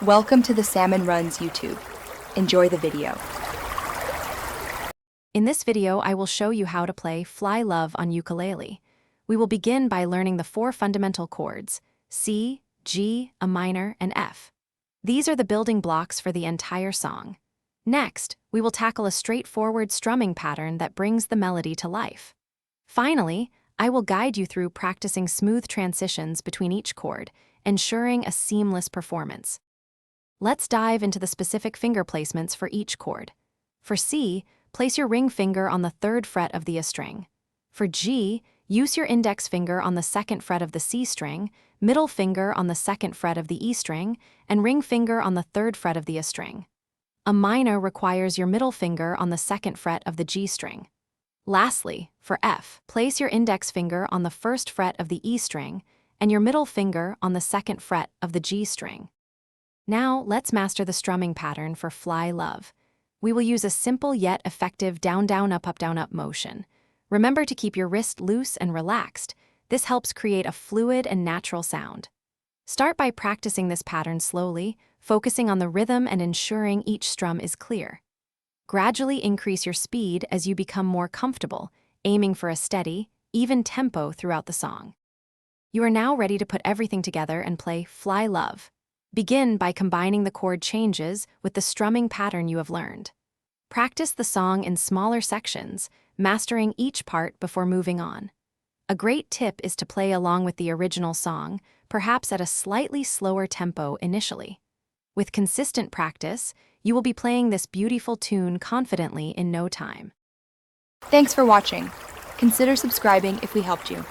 Welcome to the Salmon Runs YouTube. Enjoy the video. In this video, I will show you how to play Fly Love on ukulele. We will begin by learning the 4 fundamental chords: C, G, a minor, and F. These are the building blocks for the entire song. Next, we will tackle a straightforward strumming pattern that brings the melody to life. Finally, I will guide you through practicing smooth transitions between each chord, ensuring a seamless performance. Let's dive into the specific finger placements for each chord. For C, place your ring finger on the 3rd fret of the A string. For G, use your index finger on the 2nd fret of the C string, middle finger on the 2nd fret of the E string, and ring finger on the 3rd fret of the A string. A minor requires your middle finger on the 2nd fret of the G string. Lastly, for F, place your index finger on the 1st fret of the E string and your middle finger on the 2nd fret of the G string. Now, let's master the strumming pattern for Fly Love. We will use a simple yet effective down, up motion. Remember to keep your wrist loose and relaxed. This helps create a fluid and natural sound. Start by practicing this pattern slowly, focusing on the rhythm and ensuring each strum is clear. Gradually increase your speed as you become more comfortable, aiming for a steady, even tempo throughout the song. You are now ready to put everything together and play Fly Love. Begin by combining the chord changes with the strumming pattern you have learned. Practice the song in smaller sections, mastering each part before moving on. A great tip is to play along with the original song, perhaps at a slightly slower tempo initially. With consistent practice, you will be playing this beautiful tune confidently in no time. Thanks for watching. Consider subscribing if we helped you.